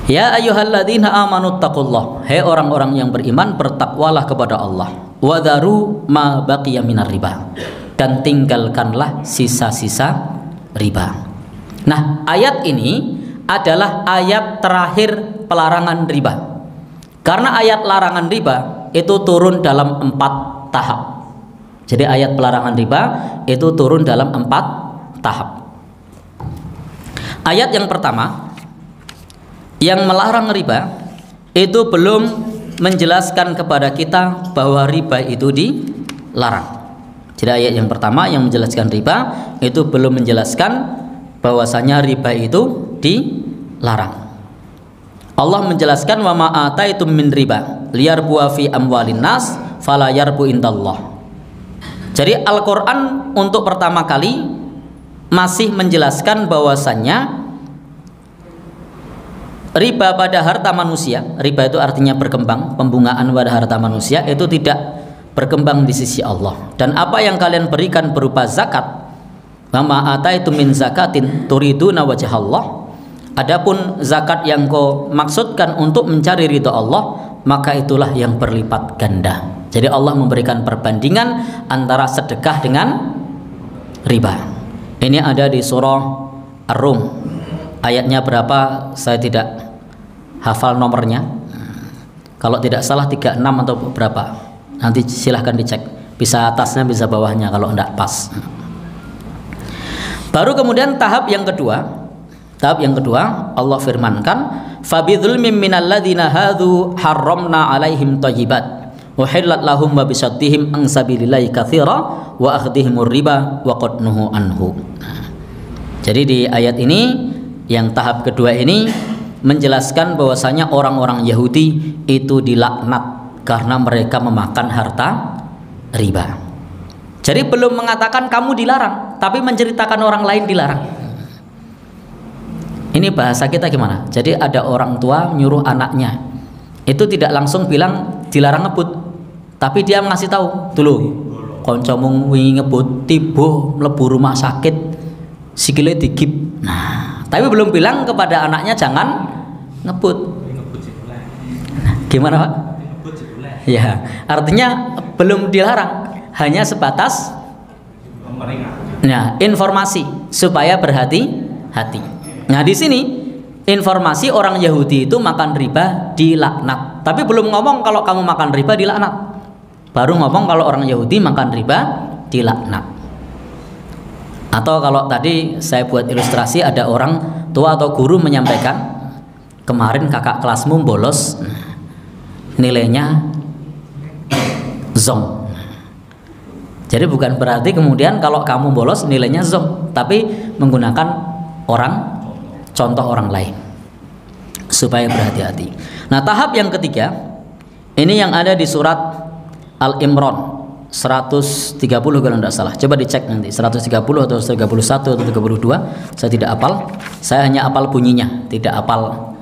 Ya ayyuhalladzina amanu taqullah, hai orang-orang yang beriman, bertakwalah kepada Allah. Wadharu ma baqiya minar riba, dan tinggalkanlah sisa-sisa riba. Nah, ayat ini adalah ayat terakhir pelarangan riba. Karena ayat larangan riba itu turun dalam 4 tahap. Jadi ayat pelarangan riba itu turun dalam 4 tahap. Ayat yang pertama yang melarang riba itu belum menjelaskan kepada kita bahwa riba itu dilarang. Jadi ayat yang pertama yang menjelaskan riba itu belum menjelaskan bahwasanya riba itu dilarang. Allah menjelaskan wa ma ataitum min riba liyarbu fi amwalin nas fala yarbu indallah. Jadi Al-Qur'an untuk pertama kali masih menjelaskan bahwasannya riba pada harta manusia, riba itu artinya berkembang, pembungaan pada harta manusia itu tidak berkembang di sisi Allah. Dan apa yang kalian berikan berupa zakat, wa ma ataitum min zakatin turiduna wajhallah, adapun zakat yang kau maksudkan untuk mencari ridha Allah, maka itulah yang berlipat ganda. Jadi Allah memberikan perbandingan antara sedekah dengan riba. Ini ada di surah Ar-Rum. Ayatnya berapa saya tidak hafal nomornya. Kalau tidak salah 36 atau berapa. Nanti silahkan dicek. Bisa atasnya bisa bawahnya kalau tidak pas. Baru kemudian tahap yang kedua. Tahap yang kedua Allah firmankan, "Fabidzulmim minalladzina hadu harramna 'alaihim thayyibat wa hillat lahum wa bisaddihim an sabilillahi katsira wa akhdhihimur riba wa qad nuhu anhu." Jadi di ayat ini yang tahap kedua ini menjelaskan bahwasanya orang-orang Yahudi itu dilaknat karena mereka memakan harta riba. Jadi belum mengatakan kamu dilarang, tapi menceritakan orang lain dilarang. Ini bahasa kita gimana? Jadi ada orang tua nyuruh anaknya, itu tidak langsung bilang dilarang ngebut, tapi dia ngasih tahu dulu, koncomu wingi ngebut tiba mlebu rumah sakit sikile digip. Nah, tapi belum bilang kepada anaknya jangan ngebut. Nah, gimana Pak? Ya, artinya belum dilarang, hanya sebatas nah, informasi supaya berhati-hati. Nah, di sini informasi orang Yahudi itu makan riba dilaknat, tapi belum ngomong kalau kamu makan riba dilaknat. Baru ngomong kalau orang Yahudi makan riba dilaknat. Atau kalau tadi saya buat ilustrasi, ada orang tua atau guru menyampaikan, kemarin kakak kelasmu bolos, nilainya zong. Jadi bukan berarti kemudian kalau kamu bolos nilainya zong, tapi menggunakan contoh orang lain supaya berhati-hati. Nah, tahap yang ketiga ini yang ada di surat Al-Imran 130 kalau tidak salah. Coba dicek nanti 130 atau 131 atau 32. Saya tidak hafal. Saya hanya hafal bunyinya, tidak hafal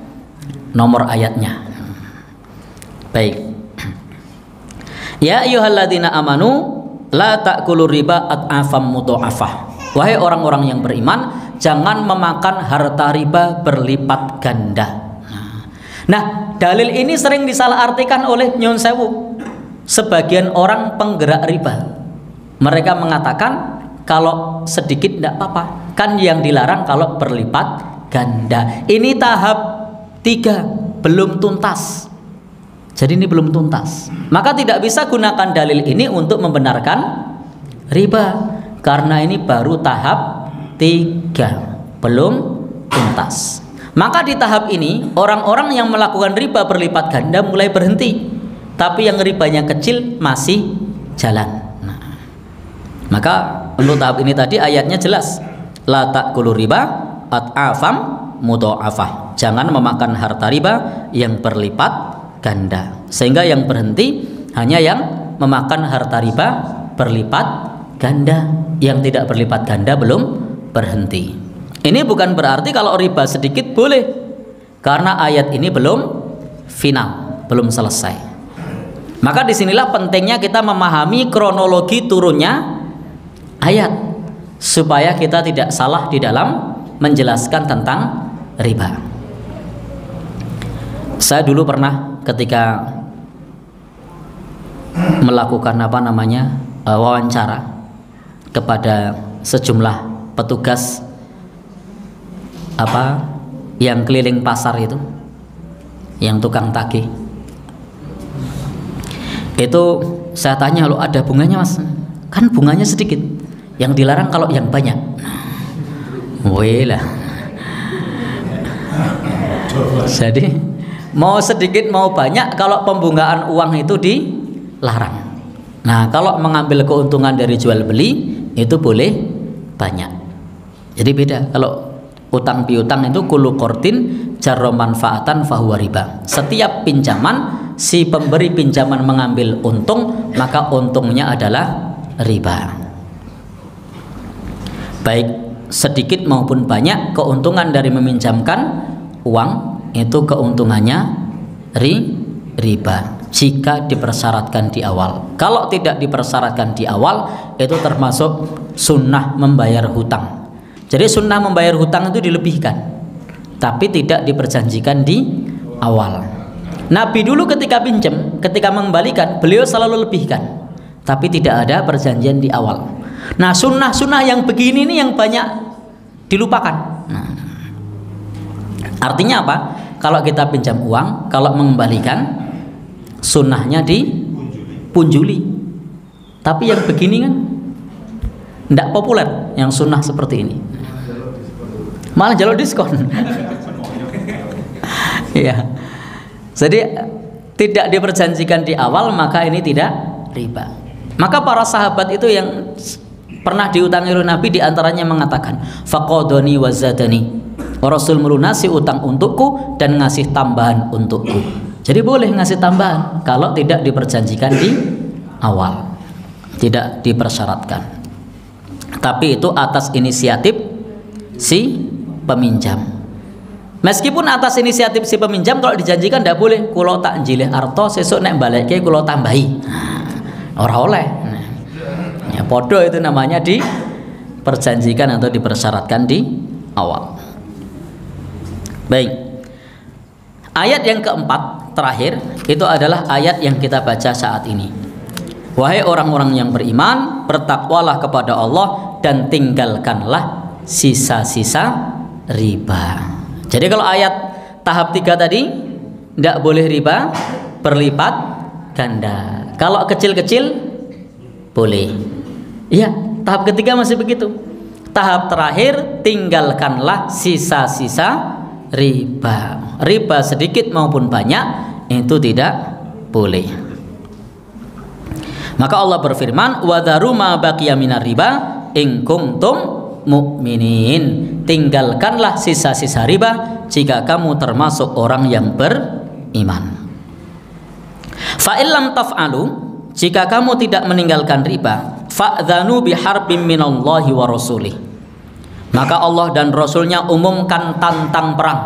nomor ayatnya. Baik. Ya ayyuhalladzina amanu la ta'kulur riba ad'afam mudha'afah. Wahai orang-orang yang beriman, jangan memakan harta riba berlipat ganda. Nah, dalil ini sering disalahartikan oleh Nyon Sewu. Sebagian orang penggerak riba, mereka mengatakan kalau sedikit tidak apa-apa, kan yang dilarang kalau berlipat ganda. Ini tahap 3, belum tuntas. Jadi ini belum tuntas. Maka tidak bisa gunakan dalil ini untuk membenarkan riba, karena ini baru tahap 3, belum tuntas. Maka di tahap ini orang-orang yang melakukan riba berlipat ganda mulai berhenti, tapi yang ribanya kecil masih jalan. Nah, maka untuk tahap ini tadi ayatnya jelas, la ta'kulu riba ad'afam mudha'afah. Jangan memakan harta riba yang berlipat ganda. Sehingga yang berhenti hanya yang memakan harta riba berlipat ganda. Yang tidak berlipat ganda belum berhenti. Ini bukan berarti kalau riba sedikit boleh, karena ayat ini belum final, belum selesai. Maka disinilah pentingnya kita memahami kronologi turunnya ayat, supaya kita tidak salah di dalam menjelaskan tentang riba. Saya dulu pernah ketika melakukan wawancara kepada sejumlah petugas yang keliling pasar itu, yang tukang tagih. Itu saya tanya, lo ada bunganya mas? Kan bunganya sedikit, yang dilarang kalau yang banyak. Wih lah. Jadi mau sedikit mau banyak, kalau pembungaan uang itu dilarang. Nah, kalau mengambil keuntungan dari jual beli itu boleh banyak. Jadi beda. Kalau utang piutang itu kullu qardin jarra manfaatan fahuwa riba. Setiap pinjaman si pemberi pinjaman mengambil untung, maka untungnya adalah riba. Baik sedikit maupun banyak, keuntungan dari meminjamkan uang itu keuntungannya riba jika dipersyaratkan di awal. Kalau tidak dipersyaratkan di awal, itu termasuk sunnah membayar hutang. Jadi sunnah membayar hutang itu dilebihkan, tapi tidak diperjanjikan di awal. Nabi dulu ketika pinjam, ketika mengembalikan, beliau selalu lebihkan, tapi tidak ada perjanjian di awal. Nah, sunnah-sunnah yang begini ini yang banyak dilupakan. Nah, artinya apa? Kalau kita pinjam uang, kalau mengembalikan, sunnahnya dipunjuli. Tapi yang begini kan tidak populer, yang sunnah seperti ini. Malah jalur diskon. Ya. Jadi tidak diperjanjikan di awal, maka ini tidak riba. Maka para sahabat itu yang pernah diutangi oleh Nabi diantaranya mengatakan, faqadoni wazadani. Rasul melunasi utang untukku dan ngasih tambahan untukku. Jadi boleh ngasih tambahan kalau tidak diperjanjikan di awal, tidak dipersyaratkan. Tapi itu atas inisiatif si peminjam. Meskipun atas inisiatif si peminjam, kalau dijanjikan tidak boleh. Kulo tak njilih arto sesuk nek balekke kulo tambahi. Ora oleh. Ya podo itu namanya diperjanjikan atau dipersyaratkan di awal. Baik. Ayat yang keempat terakhir itu adalah ayat yang kita baca saat ini. Wahai orang-orang yang beriman, bertakwalah kepada Allah dan tinggalkanlah sisa-sisa riba. Jadi kalau ayat tahap 3 tadi tidak boleh riba berlipat ganda. Kalau kecil-kecil boleh. Iya, tahap ketiga masih begitu. Tahap terakhir tinggalkanlah sisa-sisa riba. Riba sedikit maupun banyak itu tidak boleh. Maka Allah berfirman, wa dharu ma baqiya minar riba in kuntum mu'minin. Tinggalkanlah sisa-sisa riba jika kamu termasuk orang yang beriman. Fa illam taf'alu, jika kamu tidak meninggalkan riba, fa'dzanu biharbim minallahi wa rasulih, maka Allah dan Rasulnya umumkan tantang perang.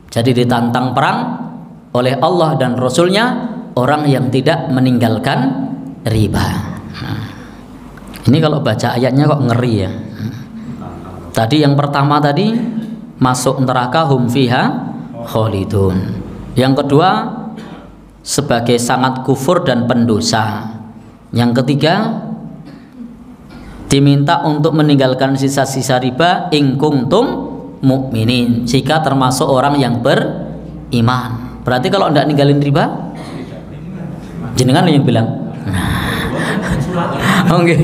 Jadi ditantang perang oleh Allah dan Rasulnya orang yang tidak meninggalkan riba. Ini kalau baca ayatnya kok ngeri ya. Tadi yang pertama tadi masuk neraka hum fiha khalidun. Yang kedua sebagai sangat kufur dan pendosa. Yang ketiga diminta untuk meninggalkan sisa-sisa riba in kuntum mu'minin, jika termasuk orang yang beriman. Berarti kalau tidak ninggalin riba, jenengan yang bilang. Oke.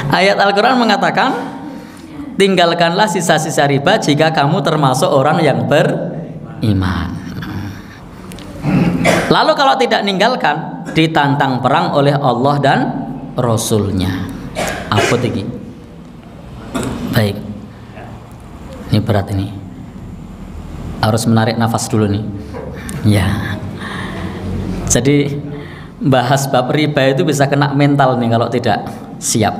Ayat Al-Quran mengatakan, tinggalkanlah sisa-sisa riba jika kamu termasuk orang yang beriman. Lalu kalau tidak ninggalkan, ditantang perang oleh Allah dan Rasulnya. Apa ini? Baik. Ini berat ini. Harus menarik nafas dulu nih. Ya. Jadi bahas bab riba itu bisa kena mental nih kalau tidak siap.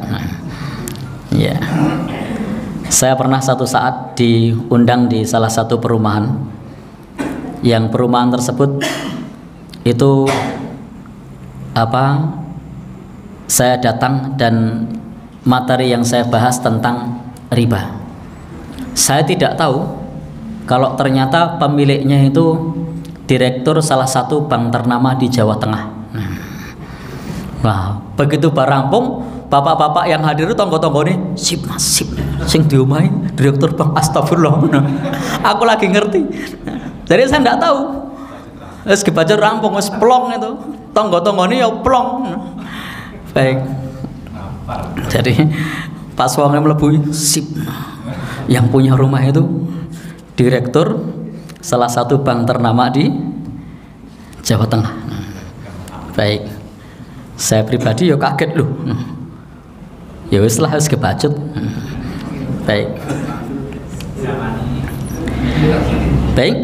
Ya. Saya pernah satu saat diundang di salah satu perumahan. Yang perumahan tersebut itu saya datang dan materi yang saya bahas tentang riba. Saya tidak tahu kalau ternyata pemiliknya itu direktur salah satu bank ternama di Jawa Tengah. Nah, begitu barampung, bapak-bapak yang hadir itu tonggo-tonggo nih, sip mas, sip, sing diomahi direktur bank, astagfirullah. Aku lagi ngerti. Jadi saya tidak tahu. Wis kebaca rampung, wis plong itu. Tonggo-tonggo ini ya plong. Baik. Jadi pas wongnya mlebu, sip. Yang punya rumah itu direktur salah satu bank ternama di Jawa Tengah. Baik. Saya pribadi ya kaget loh. Ya wis lah, wis kebacut. Baik. Baik.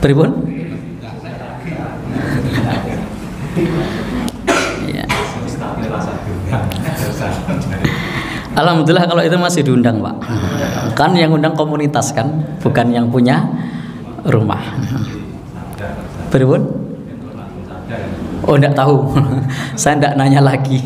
Pripun? Ya. Alhamdulillah kalau itu masih diundang, Pak. Kan yang undang komunitas kan, bukan yang punya rumah. Pripun? Oh, enggak tahu. Saya enggak nanya lagi.